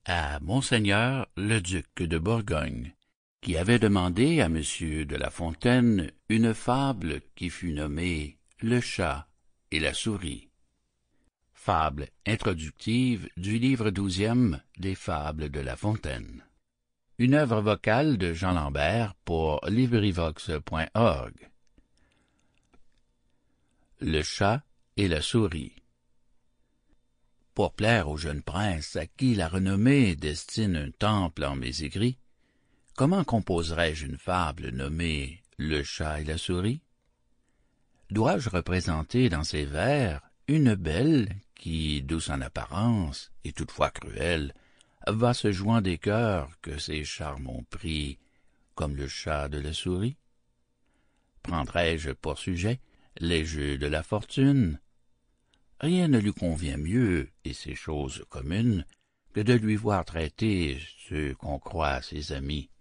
à Monseigneur le duc de Bourgogne, qui avait demandé à Monsieur de La Fontaine une fable qui fut nommée Le chat et la souris. Fable introductive du livre 12e des Fables de La Fontaine. Une œuvre vocale de Jean Lambert pour LibriVox.org. Le chat et la souris. Pour plaire au jeune prince à qui la renommée destine un temple en mes écrits, comment composerais-je une fable nommée Le chat et la souris? Dois-je représenter dans ces vers une belle qui, douce en apparence et toutefois cruelle, va se jouant des cœurs que ses charmes ont pris, comme le chat de la souris? Prendrais-je pour sujet les jeux de la fortune? Rien ne lui convient mieux, et c'est chose commune, que de lui voir traiter ceux qu'on croit ses amis,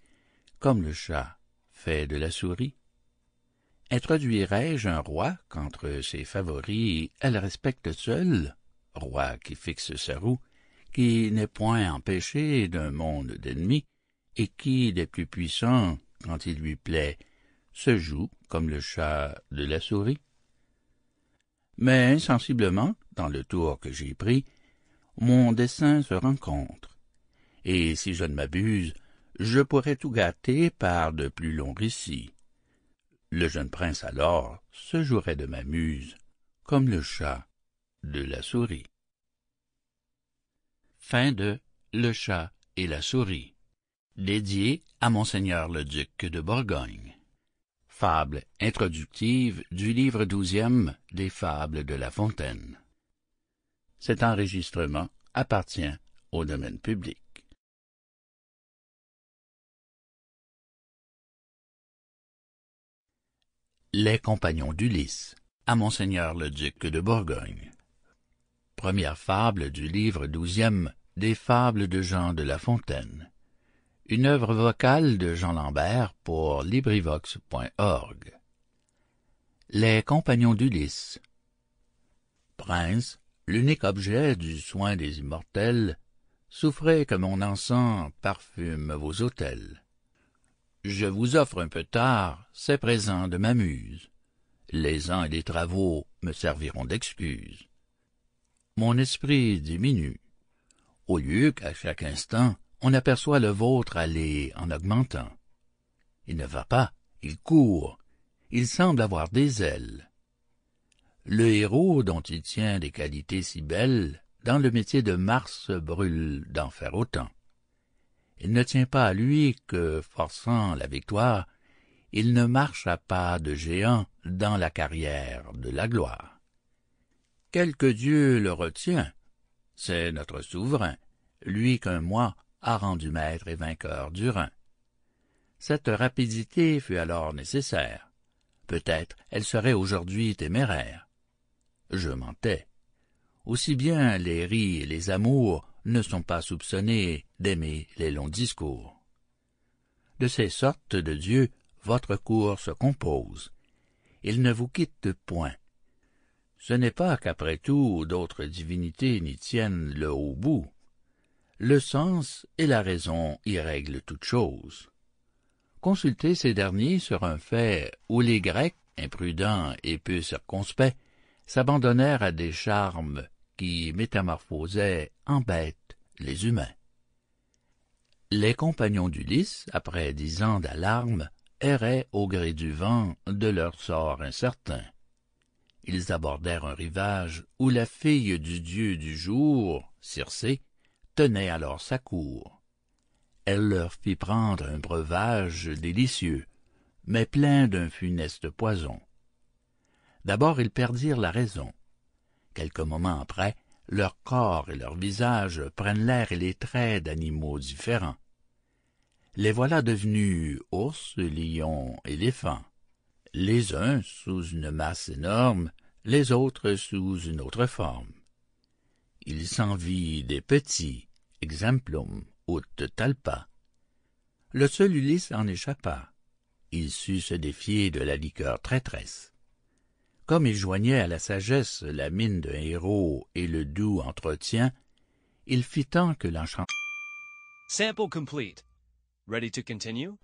comme le chat fait de la souris. Introduirais-je un roi qu'entre ses favoris elle respecte seule, roi qui fixe sa roue, qui n'est point empêché d'un monde d'ennemis, et qui, des plus puissants, quand il lui plaît, se joue comme le chat de la souris? Mais insensiblement, dans le tour que j'ai pris, mon dessein se rencontre, et si je ne m'abuse, je pourrais tout gâter par de plus longs récits. Le jeune prince alors se jouerait de ma muse, comme le chat de la souris. Fin de Le chat et la souris, dédié à Monseigneur le duc de Bourgogne. Fable introductive du livre 12e des Fables de La Fontaine. Cet enregistrement appartient au domaine public. Les compagnons d'Ulysse, à Monseigneur le duc de Bourgogne. Première fable du livre 12e des Fables de Jean de La Fontaine. Une œuvre vocale de Jean Lambert pour LibriVox.org. Les compagnons d'Ulysse. Prince, l'unique objet du soin des immortels, souffrez que mon encens parfume vos autels. Je vous offre un peu tard ces présents de ma muse. Les ans et les travaux me serviront d'excuse. Mon esprit diminue. Au lieu qu'à chaque instant, on aperçoit le vôtre aller en augmentant. Il ne va pas, il court, il semble avoir des ailes. Le héros dont il tient des qualités si belles, dans le métier de Mars brûle d'en faire autant. Il ne tient pas à lui que, forçant la victoire, il ne marche à pas de géant dans la carrière de la gloire. Quelque Dieu le retient, c'est notre souverain, lui qu'un mois a rendu maître et vainqueur du Rhin. Cette rapidité fut alors nécessaire. Peut-être elle serait aujourd'hui téméraire. Je m'en tais. Aussi bien les ris et les amours ne sont pas soupçonnés d'aimer les longs discours. De ces sortes de dieux, votre cour se compose. Ils ne vous quittent point. Ce n'est pas qu'après tout d'autres divinités n'y tiennent le haut bout. Le sens et la raison y règlent toutes choses. Consultez ces derniers sur un fait où les Grecs, imprudents et peu circonspects, s'abandonnèrent à des charmes qui métamorphosaient en bêtes les humains. Les compagnons d'Ulysse, après 10 ans d'alarme, erraient au gré du vent de leur sort incertain. Ils abordèrent un rivage où la fille du dieu du jour, Circé, tenait alors sa cour. Elle leur fit prendre un breuvage délicieux, mais plein d'un funeste poison. D'abord ils perdirent la raison. Quelques moments après, leur corps et leur visage prennent l'air et les traits d'animaux différents. Les voilà devenus ours, lions, éléphants. Les uns sous une masse énorme, les autres sous une autre forme. Il s'en vit des petits, exemplum, ut talpa. Le seul Ulysse en échappa. Il sut se défier de la liqueur traîtresse. Comme il joignait à la sagesse la mine d'un héros et le doux entretien, il fit tant que l'enchantement Sample complete. Ready to continue?